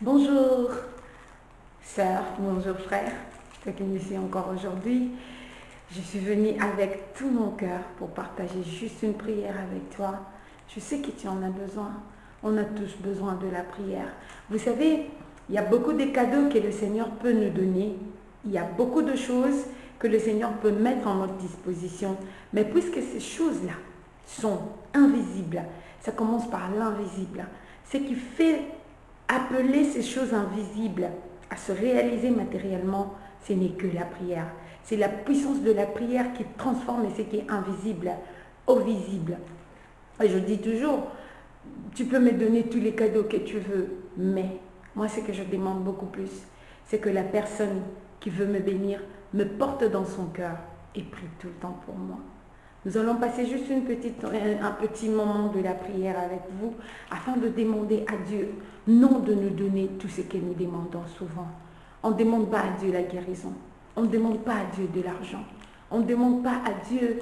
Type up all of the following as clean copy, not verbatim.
Bonjour sœur, bonjour frère, toi qui me suis encore aujourd'hui. Je suis venue avec tout mon cœur pour partager juste une prière avec toi. Je sais que tu en as besoin. On a tous besoin de la prière. Vous savez, il y a beaucoup de cadeaux que le Seigneur peut nous donner. Il y a beaucoup de choses que le Seigneur peut mettre en notre disposition. Mais puisque ces choses-là sont invisibles, ça commence par l'invisible. Ce qui fait appeler ces choses invisibles à se réaliser matériellement, ce n'est que la prière. C'est la puissance de la prière qui transforme ce qui est invisible au visible. Et je dis toujours, tu peux me donner tous les cadeaux que tu veux, mais moi ce que je demande beaucoup plus, c'est que la personne qui veut me bénir me porte dans son cœur et prie tout le temps pour moi. Nous allons passer juste un petit moment de la prière avec vous afin de demander à Dieu, non de nous donner tout ce que nous demandons souvent. On ne demande pas à Dieu la guérison. On ne demande pas à Dieu de l'argent. On ne demande pas à Dieu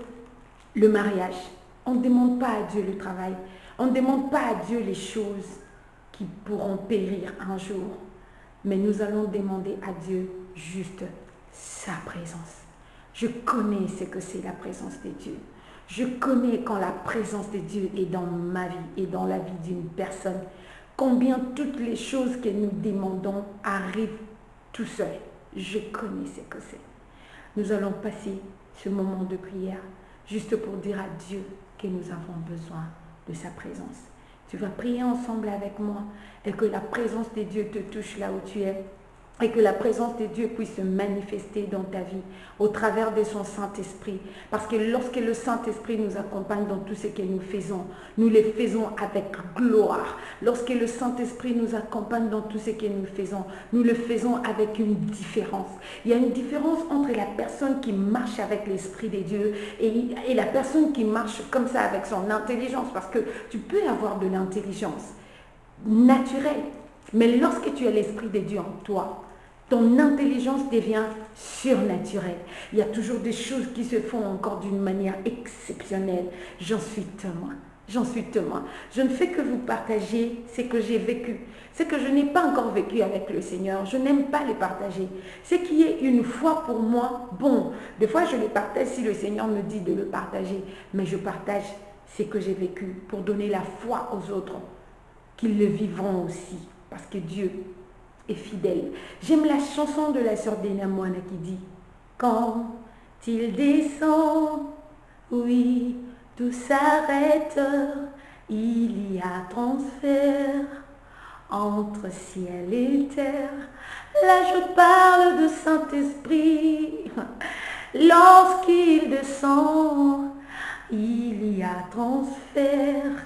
le mariage. On ne demande pas à Dieu le travail. On ne demande pas à Dieu les choses qui pourront périr un jour. Mais nous allons demander à Dieu juste sa présence. Je connais ce que c'est la présence de Dieu. Je connais quand la présence de Dieu est dans ma vie et dans la vie d'une personne. Combien toutes les choses que nous demandons arrivent tout seul. Je connais ce que c'est. Nous allons passer ce moment de prière juste pour dire à Dieu que nous avons besoin de sa présence. Tu vas prier ensemble avec moi et que la présence de Dieu te touche là où tu es. Et que la présence de Dieu puisse se manifester dans ta vie au travers de son Saint-Esprit. Parce que lorsque le Saint-Esprit nous accompagne dans tout ce que nous le faisons avec gloire. Lorsque le Saint-Esprit nous accompagne dans tout ce que nous le faisons avec une différence. Il y a une différence entre la personne qui marche avec l'Esprit de Dieu et la personne qui marche comme ça avec son intelligence. Parce que tu peux avoir de l'intelligence naturelle. Mais lorsque tu as l'Esprit de Dieu en toi, ton intelligence devient surnaturelle. Il y a toujours des choses qui se font encore d'une manière exceptionnelle. J'en suis témoin. J'en suis témoin. Je ne fais que vous partager ce que j'ai vécu. Ce que je n'ai pas encore vécu avec le Seigneur. Je n'aime pas les partager. Ce qui est une foi pour moi, bon, des fois je les partage si le Seigneur me dit de le partager. Mais je partage ce que j'ai vécu pour donner la foi aux autres, qu'ils le vivront aussi. Parce que Dieu est fidèle. J'aime la chanson de la sœur Dena Moana qui dit « Quand il descend, oui, tout s'arrête, il y a transfert entre ciel et terre. » Là je parle de Saint-Esprit. Lorsqu'il descend, il y a transfert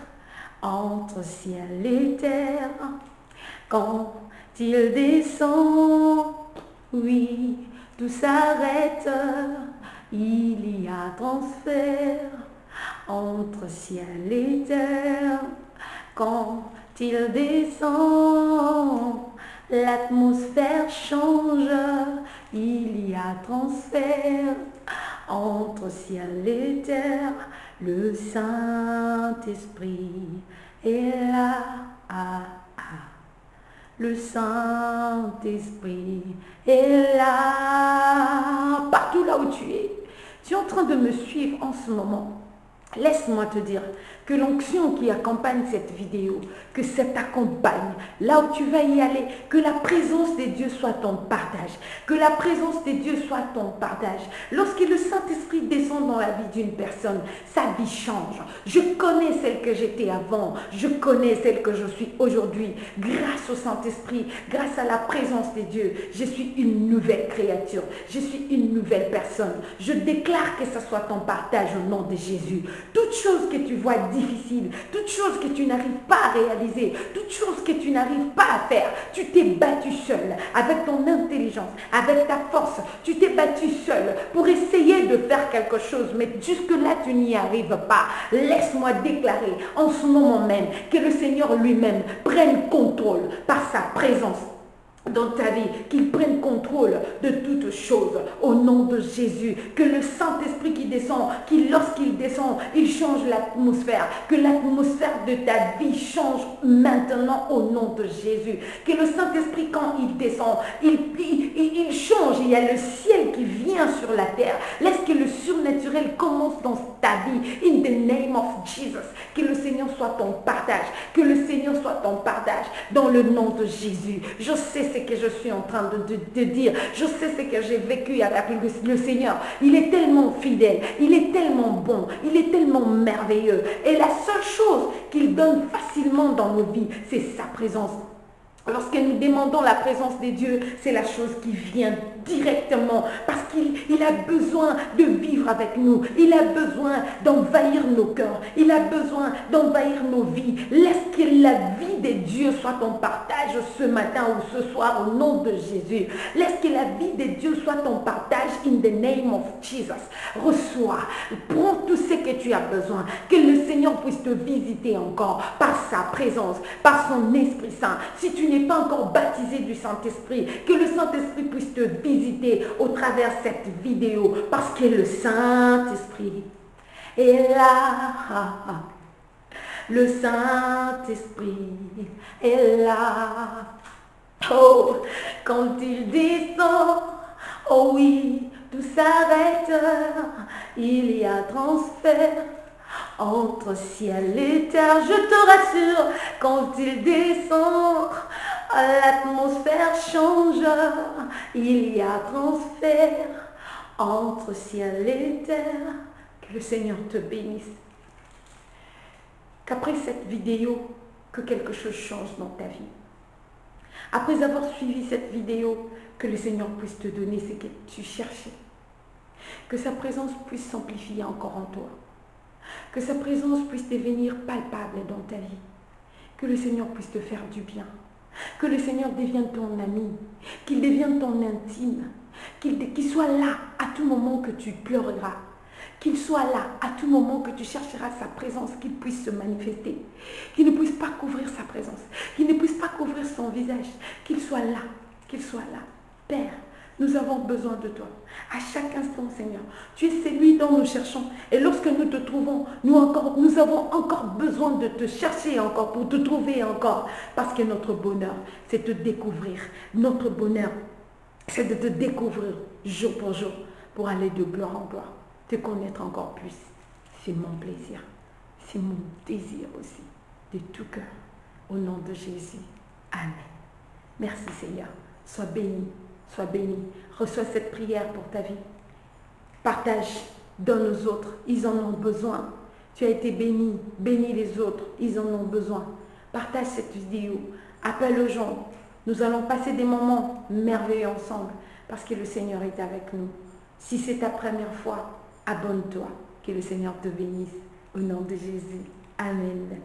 entre ciel et terre. Quand il descend, oui, tout s'arrête, il y a transfert entre ciel et terre. Quand il descend, l'atmosphère change, il y a transfert entre ciel et terre. Le Saint-Esprit est là. Le Saint-Esprit est là. Partout là où tu es en train de me suivre en ce moment. Laisse-moi te dire que l'onction qui accompagne cette vidéo, que ça t'accompagne là où tu vas y aller, que la présence de Dieu soit ton partage, que la présence de Dieu soit ton partage. Lorsque le Saint-Esprit descend dans la vie d'une personne, sa vie change. Je connais celle que j'étais avant, je connais celle que je suis aujourd'hui. Grâce au Saint-Esprit, grâce à la présence de Dieu, je suis une nouvelle créature, je suis une nouvelle personne. Je déclare que ce soit ton partage au nom de Jésus. Toute chose que tu vois difficile, toute chose que tu n'arrives pas à réaliser, toute chose que tu n'arrives pas à faire, tu t'es battu seul, avec ton intelligence, avec ta force, tu t'es battu seul pour essayer de faire quelque chose, mais jusque-là tu n'y arrives pas. Laisse-moi déclarer en ce moment même que le Seigneur lui-même prenne contrôle par sa présence dans ta vie, qu'il prenne contrôle de toutes choses au nom de Jésus, que le Saint-Esprit qui descend, qui lorsqu'il descend, il change l'atmosphère, que l'atmosphère de ta vie change maintenant au nom de Jésus, que le Saint-Esprit quand il descend, il change, il y a le ciel qui vient sur la terre, laisse que le surnaturel commence dans ta vie, in the name of Jesus, que le Seigneur soit ton partage, que le Seigneur soit ton partage dans le nom de Jésus. Je sais ce que je suis en train de dire. Je sais ce que j'ai vécu avec le Seigneur. Il est tellement fidèle. Il est tellement bon. Il est tellement merveilleux. Et la seule chose qu'il donne facilement dans nos vies, c'est sa présence. Lorsque nous demandons la présence de Dieu, c'est la chose qui vient directement parce qu'il a besoin de vivre avec nous. Il a besoin d'envahir nos cœurs. Il a besoin d'envahir nos vies. Laisse que la vie de Dieu soit ton partage ce matin ou ce soir au nom de Jésus. Laisse que la vie de Dieu soit ton partage in the name of Jesus. Reçois, prends tout ce que tu as besoin. Que le Seigneur puisse te visiter encore par sa présence, par son Esprit Saint. Si tu n'es pas encore baptisé du Saint-Esprit, que le Saint-Esprit puisse te visiter au travers de cette vidéo, parce que le Saint-Esprit est là. Le Saint-Esprit est là. Oh, quand il descend, oh oui, tout s'arrête. Il y a transfert entre ciel et terre, je te rassure, quand il descend, l'atmosphère change, il y a transfert entre ciel et terre. Que le Seigneur te bénisse. Qu'après cette vidéo, que quelque chose change dans ta vie. Après avoir suivi cette vidéo, que le Seigneur puisse te donner ce que tu cherchais. Que sa présence puisse s'amplifier encore en toi. Que sa présence puisse devenir palpable dans ta vie. Que le Seigneur puisse te faire du bien. Que le Seigneur devienne ton ami. Qu'il devienne ton intime. Qu'il soit là à tout moment que tu pleureras. Qu'il soit là à tout moment que tu chercheras sa présence, qu'il puisse se manifester. Qu'il ne puisse pas couvrir sa présence. Qu'il ne puisse pas couvrir son visage. Qu'il soit là. Qu'il soit là. Père, nous avons besoin de toi. À chaque instant, Seigneur, tu es celui dont nous cherchons. Et lorsque nous te trouvons, nous avons encore besoin de te chercher encore, pour te trouver encore. Parce que notre bonheur, c'est te découvrir. Notre bonheur, c'est de te découvrir jour pour jour, pour aller de gloire en gloire. Te connaître encore plus. C'est mon plaisir. C'est mon désir aussi. De tout cœur. Au nom de Jésus. Amen. Merci Seigneur. Sois béni. Sois béni. Reçois cette prière pour ta vie. Partage. Donne aux autres. Ils en ont besoin. Tu as été béni. Bénis les autres. Ils en ont besoin. Partage cette vidéo. Appelle aux gens. Nous allons passer des moments merveilleux ensemble. Parce que le Seigneur est avec nous. Si c'est ta première fois, abonne-toi. Que le Seigneur te bénisse. Au nom de Jésus. Amen.